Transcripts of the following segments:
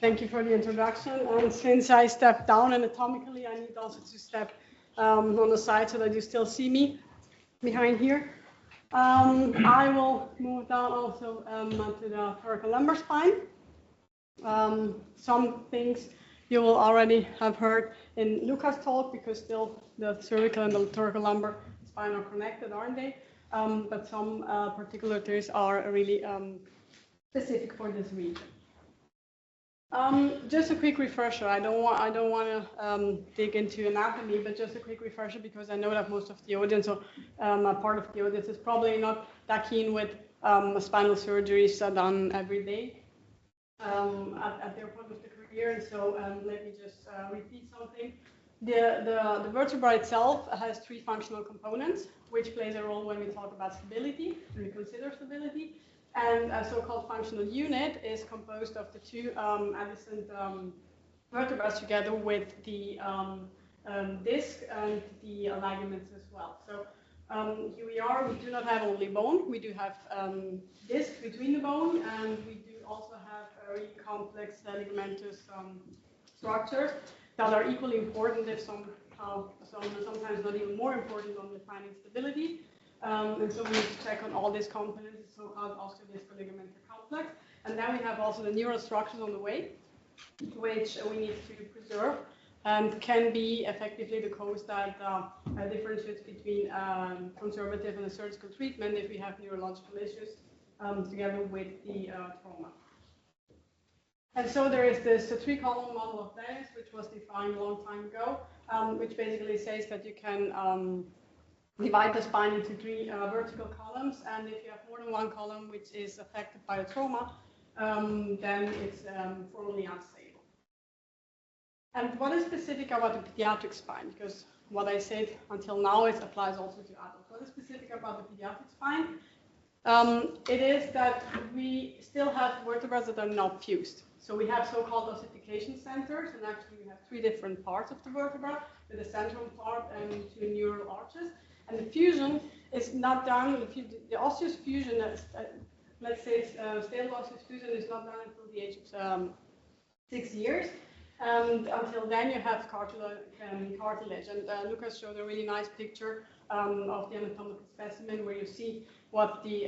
Thank you for the introduction. And since I stepped down anatomically, I need also to step on the side so that you still see me behind here. I will move down also to the thoracolumbar spine. Some things you will already have heard in Luca's talk because still the cervical and the thoracolumbar spine are connected, aren't they? But some particularities are really specific for this region. Just a quick refresher. I don't want to dig into anatomy, but just a quick refresher because I know that most of the audience, or a part of the audience, is probably not that keen with spinal surgeries done every day at their point of the career. And so let me just repeat something. The vertebra itself has three functional components, which plays a role when we talk about stability, when we consider stability. And a so-called functional unit is composed of the two adjacent vertebrae together with the disc and the ligaments as well. So here we are. We do not have only bone. We do have disc between the bone, and we do also have very complex ligamentous structures that are equally important, if sometimes not even more important, on defining stability. And so we need to check on all these components, the so-called osteodisco-ligamentar complex. And then we have also the neural structures on the way, which we need to preserve and can be effectively the cause that differentiates between conservative and a surgical treatment if we have neurological issues together with the trauma. And so there is this three-column model of Dennis, which was defined a long time ago, which basically says that you can divide the spine into three vertical columns, and if you have more than one column which is affected by a trauma, then it's formally unstable. And what is specific about the pediatric spine? Because what I said until now, it applies also to adults. What is specific about the pediatric spine? It is that we still have vertebrae that are not fused. So we have so-called ossification centers, and actually we have three different parts of the vertebra, with a central part and two neural arches. And the fusion is not done, the osseous fusion, let's say stable osseous fusion is not done until the age of 6 years. And until then you have cartilage. And Lucas showed a really nice picture of the anatomical specimen where you see what the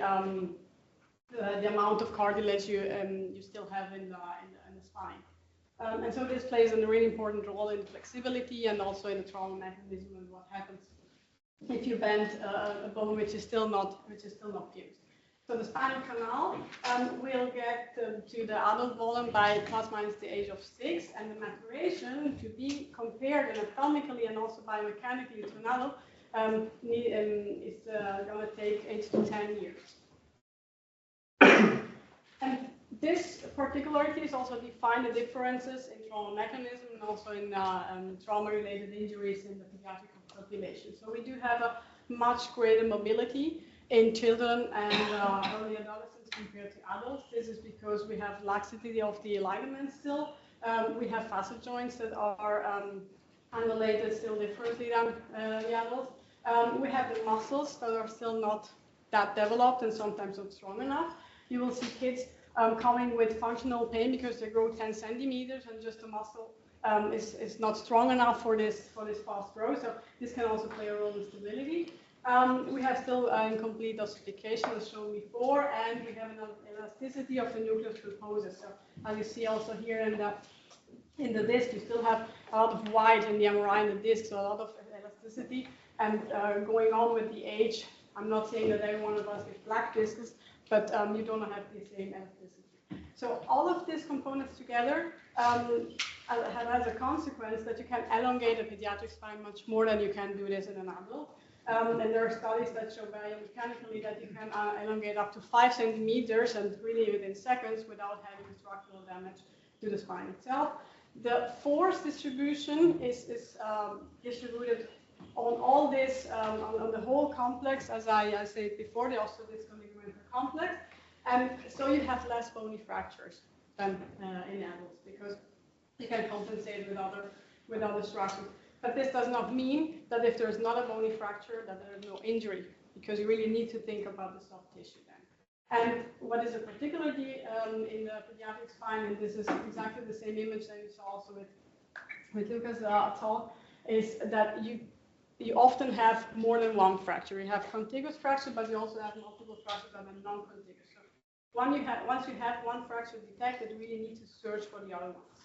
amount of cartilage you still have in the spine. And so this plays a really important role in flexibility and also in the trauma mechanism and what happens if you bend a bone which is still not fused. So the spinal canal will get to the adult volume by plus minus the age of 6, and the maturation to be compared anatomically and also biomechanically to an adult is going to take 8 to 10 years. And this particularity is also define the differences in trauma mechanism and also in trauma-related injuries in the pediatric population. So we do have a much greater mobility in children and early adolescents compared to adults. This is because we have laxity of the ligaments still. We have facet joints that are annulated still differently than the adults. We have the muscles that are still not that developed and sometimes not strong enough. You will see kids coming with functional pain because they grow 10 centimeters and just the muscle is not strong enough for this fast growth. So this can also play a role in stability. We have still incomplete ossification as shown before, and we have an elasticity of the nucleus pulposus. So as you see also here in the disc, you still have a lot of white in the MRI in the disc, so a lot of elasticity. And going on with the age, I'm not saying that every one of us is black discs, but you don't have the same elasticity. So all of these components together have as a consequence that you can elongate a pediatric spine much more than you can do this in an adult. And there are studies that show biomechanically that you can elongate up to 5 centimeters and really within seconds without having structural damage to the spine itself. The force distribution is distributed on all this, on the whole complex, as I said before, the osteodisco-ligamentar complex. And so you have less bony fractures than in adults because you can compensate with other structures. But this does not mean that if there's not a bony fracture, that there is no injury, because you really need to think about the soft tissue then. And what is a particularly in the pediatric spine, and this is exactly the same image that you saw also with Lucas et al., is that you often have more than one fracture. You have contiguous fracture, but you also have multiple fractures that are non-contiguous. So once you have one fracture detected, you really need to search for the other ones.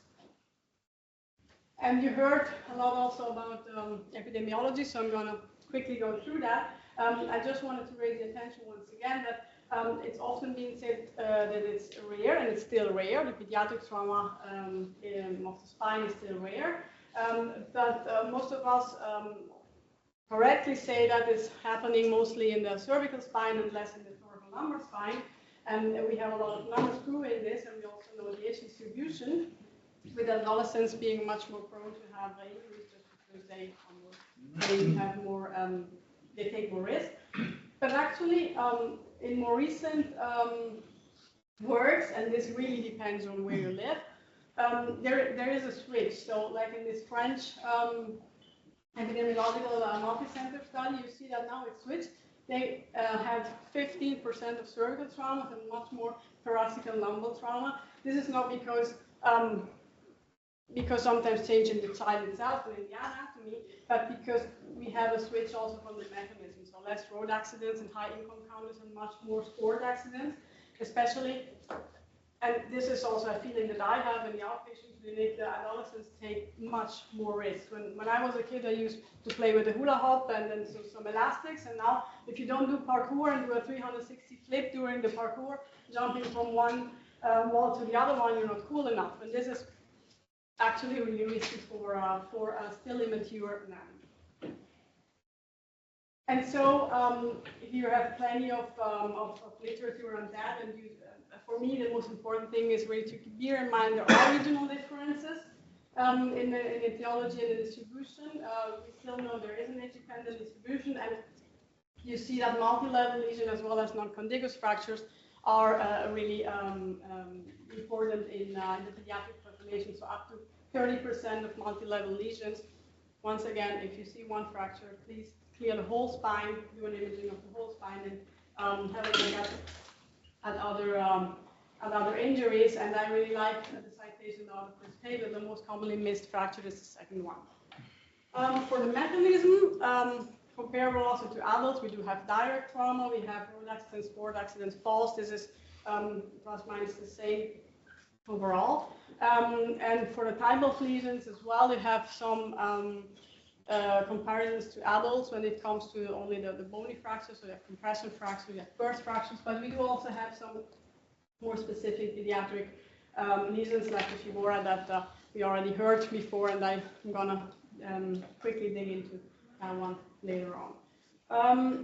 And you heard a lot also about epidemiology, so I'm going to quickly go through that. I just wanted to raise the attention once again that it's often been said that it's rare, and it's still rare. The pediatric trauma of the spine is still rare. But most of us correctly say that it's happening mostly in the cervical spine and less in the thoracolumbar spine. And we have a lot of numbers proving this, and we also know the age distribution, with adolescents being much more prone to have injuries just because they have more, they take more risk. But actually, in more recent works, and this really depends on where you live, there is a switch. So like in this French epidemiological multi-center study, you see that now it's switched. They have 15% of cervical trauma and much more thoracic and lumbar trauma. This is not because sometimes change in the child itself and in the anatomy, but because we have a switch also from the mechanism. So less road accidents and high income counters and much more sport accidents, especially. And this is also a feeling that I have in the outpatient clinic. The adolescents take much more risk. When I was a kid, I used to play with a hula hoop and then some elastics. And now, if you don't do parkour and do a 360 flip during the parkour, jumping from one wall to the other one, you're not cool enough. And this is actually really risky for a still immature anatomy. And so here you have plenty of literature on that. And for me, the most important thing is really to bear in mind there are regional differences in the etiology and the distribution. We still know there is an age-dependent distribution, and you see that multi-level lesion as well as non-contiguous fractures are really important in the pediatric population. So up to 30% of multi-level lesions. Once again, if you see one fracture, please clear the whole spine, do an imaging of the whole spine, and have a look at other injuries. And I really like the citation out of this paper. The most commonly missed fracture is the second one. For the mechanism, comparable also to adults, we do have direct trauma. We have road accidents, sport accidents, falls. This is plus minus the same overall. And for the type of lesions as well, you have some comparisons to adults when it comes to only the bony fractures. So you have compression fractures, you have burst fractures, but we do also have some more specific pediatric lesions like the fibula that we already heard before, and I'm gonna quickly dig into that one later on.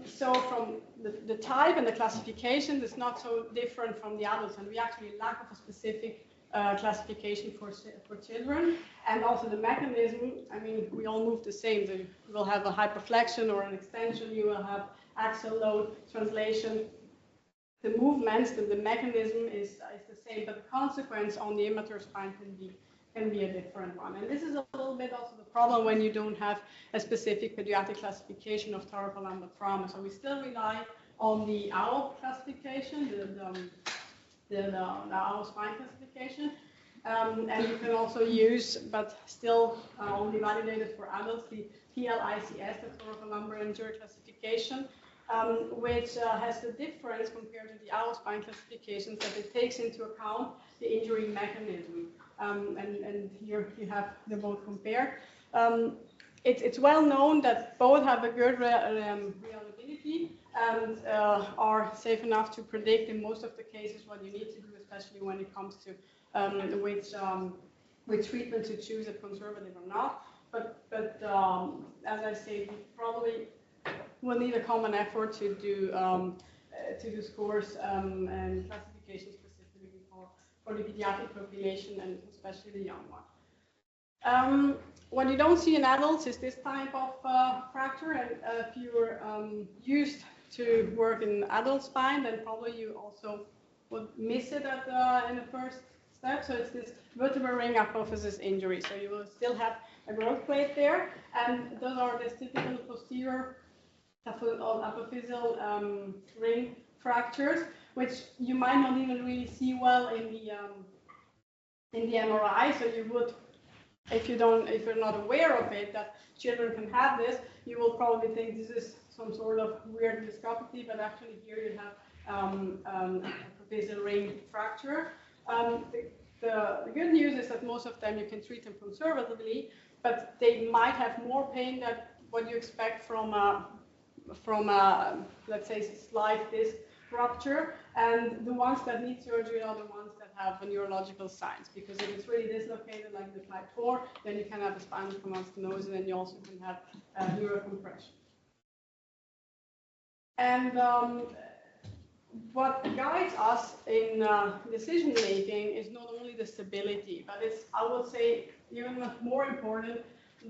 So from the type and the classification, it's not so different from the adults, and we actually lack of a specific classification for children. And also the mechanism, I mean, we all move the same. So you will have a hyperflexion or an extension, you will have axial load, translation. The movements, the mechanism is the same, but the consequence on the immature spine can be a different one. And this is a little bit also the problem when you don't have a specific pediatric classification of thoracolumbar trauma. So we still rely on the OWL classification, the OWL spine classification. And you can also use, but still only validated for adults, the TLICS, the thoracolumbar injury classification, which has the difference compared to the OWL spine classifications that it takes into account the injury mechanism. And here you have them both compared. It's well known that both have a good reliability and are safe enough to predict in most of the cases what you need to do, especially when it comes to which treatment to choose, if conservative or not. But as I say, we probably will need a common effort to do scores and classification specifically for the pediatric population and especially the young one. What you don't see in adults is this type of fracture, and if you're used to work in adult spine, then probably you also would miss it in the first step. So it's this vertebral ring apophysis injury. So you will still have a growth plate there, and those are this typical posterior apophyseal ring fractures, which you might not even really see well in the MRI. So you would, if you're not aware of it, that children can have this, you will probably think this is some sort of weird discopathy, but actually here you have a trapezial ring fracture. The good news is that most of them you can treat them conservatively, but they might have more pain than what you expect from a let's say slight disc rupture, and the ones that need surgery are the ones that have neurological signs, because if it's really dislocated like the type 4, then you can have a spinal canal stenosis, and then you also can have neurocompression. And what guides us in decision making is not only the stability, but it's, I would say, even more important,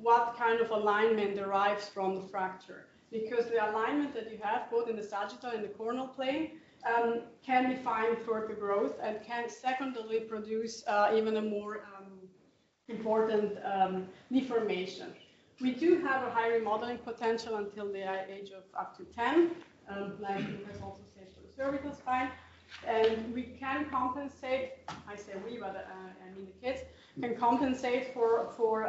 what kind of alignment derives from the fracture. Because the alignment that you have, both in the sagittal and the coronal plane, can define further growth and can secondarily produce even a more important deformation. We do have a high remodeling potential until the age of up to 10, like Lucas also said for the cervical spine. And we can compensate, I say we, but I mean the kids, can compensate for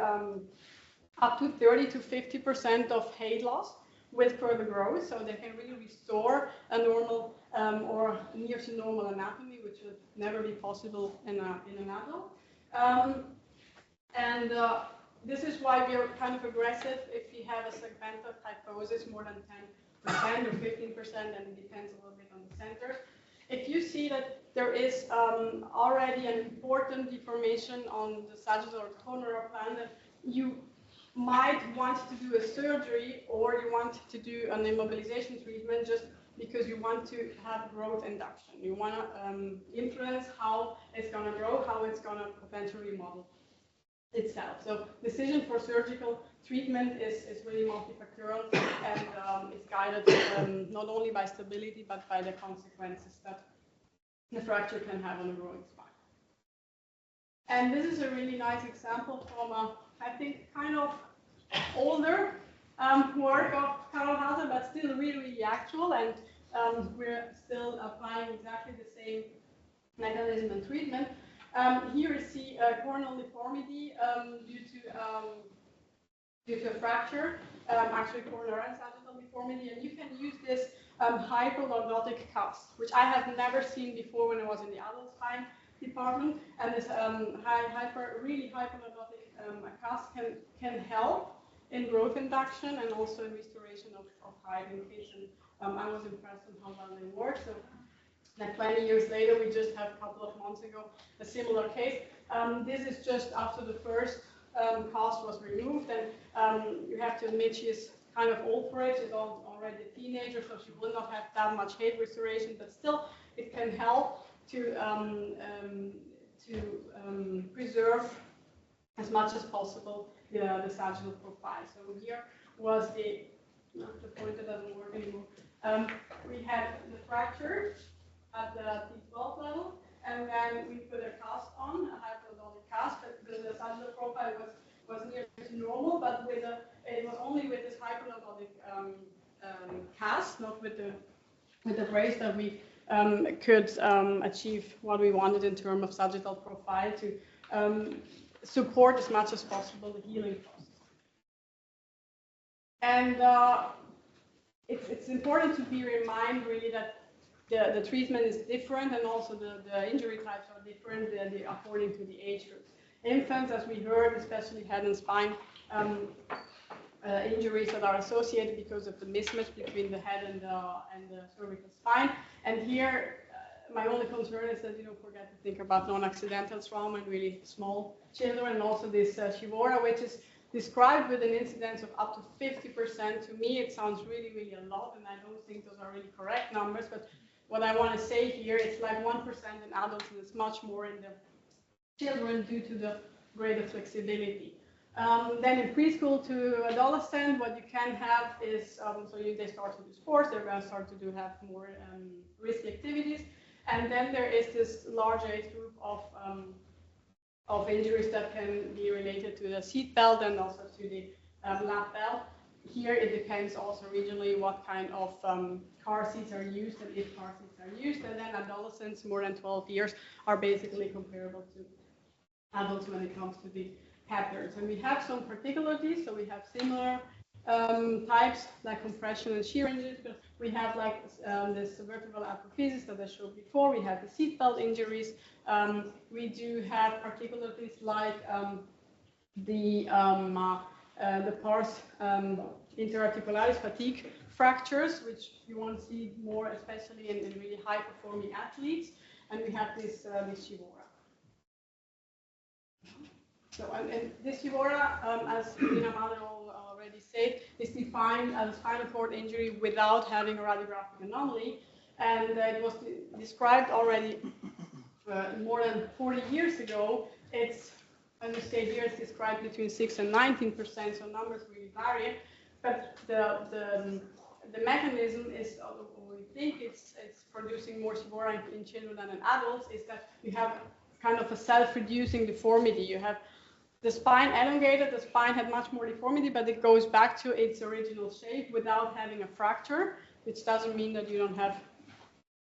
up to 30 to 50% of height loss with further growth, so they can really restore a normal or near to normal anatomy, which would never be possible in an adult. This is why we are kind of aggressive if we have a segmental kyphosis more than 10% or 15%, and it depends a little bit on the center. If you see that there is already an important deformation on the sagittal or coronal plane, that you might want to do a surgery, or you want to do an immobilization treatment just because you want to have growth induction. You want to influence how it's going to grow, how it's going to potentially remodel itself. So decision for surgical treatment is really multifactorial, and it's guided not only by stability, but by the consequences that the fracture can have on a growing spine. And this is a really nice example from a, I think, kind of older work of Carl Hauser, but still really, really actual, and we're still applying exactly the same mechanism and treatment. Here you see a coronal deformity due to a fracture, actually coronal and sagittal deformity, and you can use this hyperlordotic cast, which I have never seen before when I was in the adult spine department, and this really hyperlordotic cast can help in growth induction and also in restoration of height in kids, and I was impressed on how well they work. So, like 20 years later, we just had a couple of months ago a similar case. This is just after the first cast was removed, and you have to admit she is kind of old for it. She's already a teenager, so she will not have that much height restoration, but still it can help to preserve as much as possible the sagittal profile. So here was the pointer doesn't work anymore. We had the fracture at the T12 level, and then we put a cast on, a hyperlordotic cast, because the sagittal profile was near to normal, but it was only with this hyperlordotic cast, not with the brace, that we could achieve what we wanted in terms of sagittal profile to support as much as possible the healing process. And it's important to be reminded really that the treatment is different, and also the injury types are different according to the age groups. Infants, as we heard, especially head and spine injuries that are associated because of the mismatch between the head and the cervical spine. And here, my only concern is that you don't forget to think about non-accidental trauma in really small children, and also this Shivora, which is described with an incidence of up to 50%. To me, it sounds really, really a lot, and I don't think those are really correct numbers. But what I want to say here, it's like 1% in adults, and it's much more in the children due to the greater flexibility. Then in preschool to adolescent, what you can have is, they start to do sports, they're going to start to have more risky activities. And then there is this large age group of injuries that can be related to the seat belt and also to the lap belt. here it depends also regionally what kind of car seats are used and if car seats are used. And then adolescents more than 12 years are basically comparable to adults when it comes to the patterns. And we have some particularities, so we have similar types like compression and shear injuries, but we have like this vertebral apophysis that I showed before. We have the seatbelt injuries. We do have particularities like the pars interarticularis fatigue fractures, which you want to see more, especially in really high-performing athletes. And we have this shivora. So, and this shivora, as Lina Mahler already said, is defined as a spinal cord injury without having a radiographic anomaly. And it was described already more than 40 years ago. It's, as you say here, it's described between 6 and 19%, so numbers really vary. But the mechanism is, although we think it's producing more shivora in children than in adults, is that you have kind of a self-reducing deformity. You have the spine elongated, the spine had much more deformity, but it goes back to its original shape without having a fracture, which doesn't mean that you don't have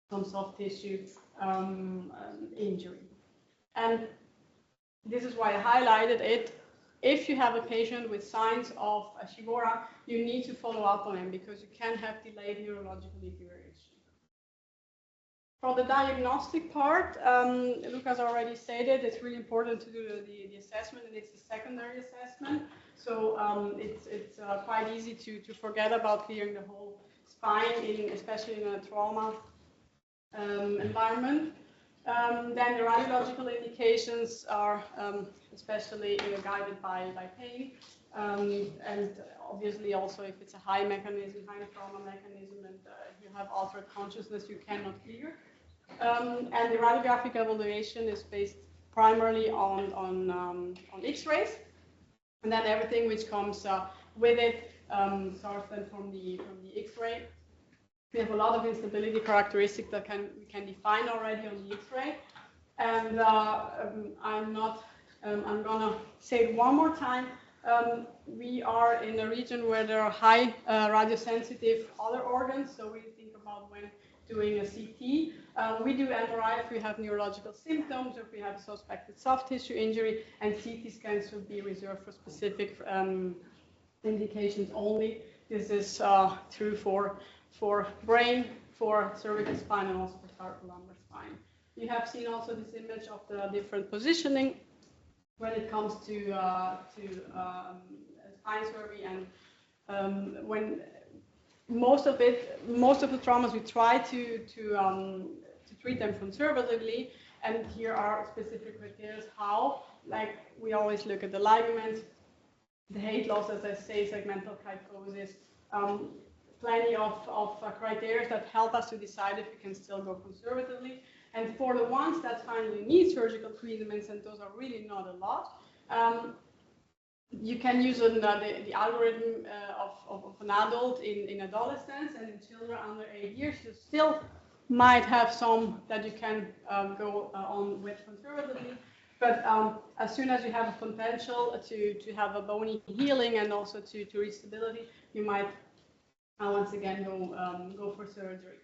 some soft tissue injury. And this is why I highlighted it. If you have a patient with signs of a shivora, you need to follow up on him because you can have delayed neurological deterioration. For the diagnostic part, Lucas already stated it's really important to do the assessment, and it's a secondary assessment. So it's quite easy to forget about clearing the whole spine, especially in a trauma environment. Then the radiological indications are especially guided by pain, and obviously also if it's a high mechanism, high trauma mechanism, and you have altered consciousness, you cannot clear. And the radiographic evaluation is based primarily on X-rays, and then everything which comes with it starts then from the X-ray. We have a lot of instability characteristics that we can define already on the X-ray, and I'm gonna say it one more time. We are in a region where there are high radiosensitive other organs, so we think about when doing a CT. We do MRI if we have neurological symptoms, if we have suspected soft tissue injury, and CT scans should be reserved for specific indications only. This is true for brain, for cervical spine, and also for thoracolumbar spine. You have seen also this image of the different positioning when it comes to spine surgery, and when most of the traumas we try to treat them conservatively, and here are specific criteria how. Like we always look at the ligaments, the height loss, as I say, segmental kyphosis. Plenty of criteria that help us to decide if we can still go conservatively. And for the ones that finally need surgical treatments, and those are really not a lot, you can use the algorithm of an adult in adolescence, and in children under 8 years, you still might have some that you can go on with conservatively. But as soon as you have a potential to have a bony healing and also to reach stability, you might once again go for surgery.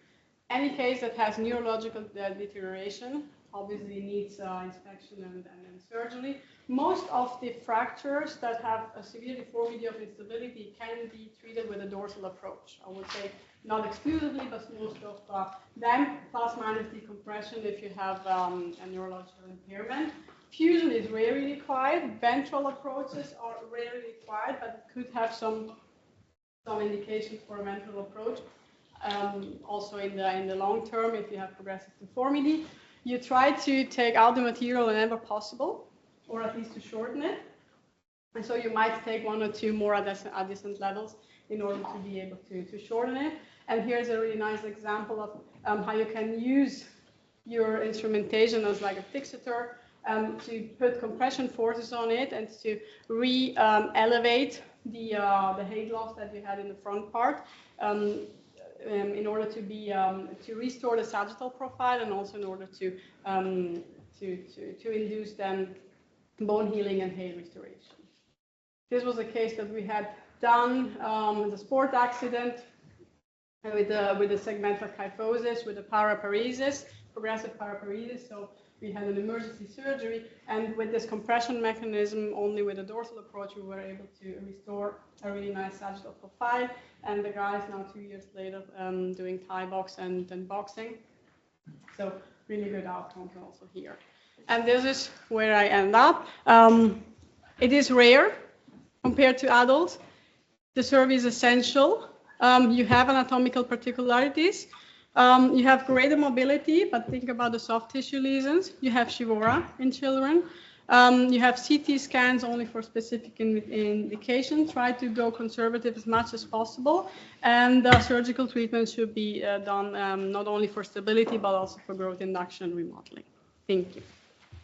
Any case that has neurological deterioration obviously needs inspection and surgery. Most of the fractures that have a severe deformity of instability can be treated with a dorsal approach. I would say not exclusively, but most of them, plus minus decompression if you have a neurological impairment. Fusion is rarely required. Ventral approaches are rarely required, but it could have some indications for a ventral approach. Also in the long term, if you have progressive deformity, you try to take out the material whenever possible, or at least to shorten it. And so you might take one or two more adjacent levels in order to be able to shorten it. And here's a really nice example of how you can use your instrumentation as like a fixator to put compression forces on it and to elevate the height loss that you had in the front part. In order to restore the sagittal profile, and also in order to induce then bone healing and hair restoration. This was a case that we had done the sport accident with the segmental kyphosis, with the paraparesis, progressive paraparesis. So we had an emergency surgery, and with this compression mechanism, only with a dorsal approach, we were able to restore a really nice sagittal profile. And the guy is now 2 years later doing Thai box and boxing. So really good outcomes also here. And this is where I end up. It is rare compared to adults. The survey is essential. You have anatomical particularities. You have greater mobility, but think about the soft tissue lesions. You have Shivora in children. You have CT scans only for specific indications. Try to go conservative as much as possible. And surgical treatment should be done not only for stability, but also for growth induction and remodeling. Thank you.